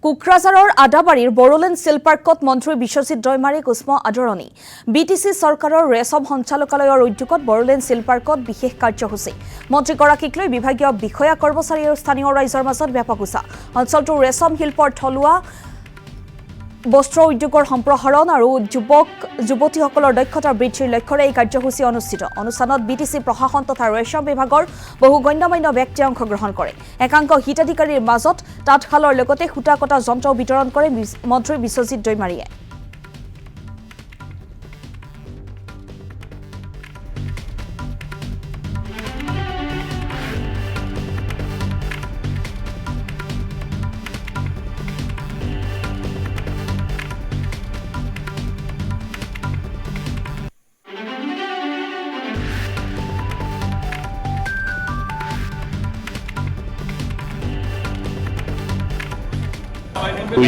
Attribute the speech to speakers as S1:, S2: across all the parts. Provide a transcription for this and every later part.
S1: কোকৰাঝাৰৰ আদাবাৰীৰ বড়োলেণ্ড চিল পাৰ্কত মন্ত্ৰী বিশ্বজিৎ দৈমাৰীক উষ্ম আদৰণি। বিটিচি চৰকাৰৰ ৰেচম সঞ্চালকালয়ৰ উদ্যোগত বড়োলেণ্ড চিল পাৰ্কত বিশেষ কাৰ্যসূচী। মন্ত্ৰীগৰাকীক লৈ বিভাগীয় বিষয়া কৰ্মচাৰী আৰু স্থানীয় ৰাইজৰ মাজত ব্যাপক উৎসাহ। অঞ্চলটোৰ ৰেচম শিল্পৰ থলুৱা বস্ত্ৰ উদ্যোগৰ সম্প্ৰসাৰণ আৰু যুৱতীসকলৰ দক্ষতা বৃদ্ধিৰ লক্ষ্যৰে এই কাৰ্যসূচী অনুষ্ঠিত। অনুষ্ঠানত বিটিচি প্ৰশাসন তথা ৰেচম বিভাগৰ বহু গণ্যমান্য ব্যক্তিয়ে অংশগ্ৰহণ কৰে। একাংশ হিতাধিকাৰীৰ মাজত তাঁতশালৰ লগতে সূতা কটা যন্ত্ৰ বিতৰণ কৰে মন্ত্ৰী বিশ্বজিৎ দৈমাৰীয়ে।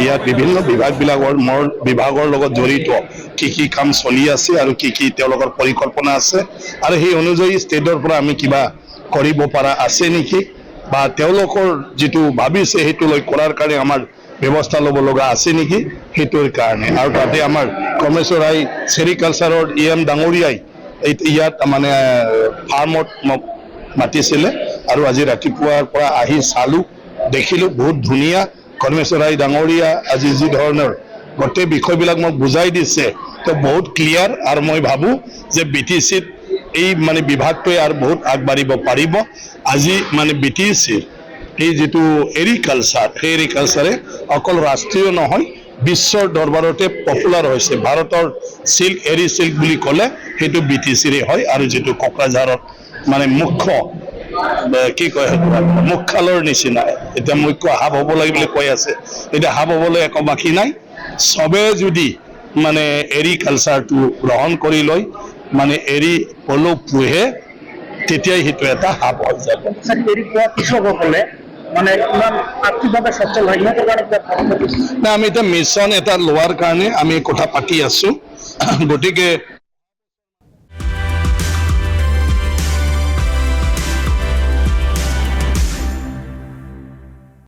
S2: ইয়াত বিভিন্ন বিভাগৰ লগত জড়িত কি কাম চলি আছে আৰু কি তেওঁলোকৰ পৰিকল্পনা আছে আৰু সেই অনুযায়ী ষ্টেটৰ পৰা আমি কিবা কৰিব পৰা আছে নেকি বা তেওঁলোকৰ যিটো ভাবিছে সেইটো লৈ কৰাৰ কাৰণে আমাৰ ব্যৱস্থা ল'ব লগা আছে নেকি সেইটোৰ কাৰণে। আৰু তাতে আমাৰ কৰ্মেশ্বৰাই চেৰিকালচাৰৰ EM ডাঙৰীয়াই ইয়াত মানে ফাৰ্মত মাতিছিলে আৰু আজি ৰাতিপুৱাৰ পৰা আহি চালোঁ, দেখিলোঁ বহুত ধুনীয়া। কৰ্মেশ্বৰাই ডাঙৰীয়া আজি যি ধৰণৰ গোটেই বিষয়বিলাক মোক বুজাই দিছে তো বহুত ক্লিয়াৰ। আৰু মই ভাবোঁ যে BTCত এই মানে বিভাগটোৱে আৰু বহুত আগবাঢ়িব পাৰিব। আজি মানে BTCৰ এই যিটো এগ্ৰিকালচাৰ, সেই এগ্ৰিকালচাৰে অকল ৰাষ্ট্ৰীয় নহয় বিশ্বৰ দৰবাৰতে পপুলাৰ হৈছে। ভাৰতৰ চিল্ক চিল্ক বুলি ক'লে সেইটো BTCৰে হয়। আৰু যিটো কোকৰাঝাৰত মানে মুখ্য কি কয় মুখ্যালয়ৰ নিচিনা এতিয়া মুখ্য হাব হ'ব লাগে বুলি কৈ আছে, এতিয়া হাব হ'বলৈ একো বাকী নাই। চবে যদি মানে এগ্ৰিকালচাৰটো গ্ৰহণ কৰি লয় মানে পলু পোহে তেতিয়াই সেইটো এটা হাব হৈ যাব। কৃষকসকলে মানে ইমান আৰ্থিকভাৱে সচ্ছল হয় না, আমি এতিয়া মিছন এটা লোৱাৰ কাৰণে আমি কথা পাতি আছো। গতিকে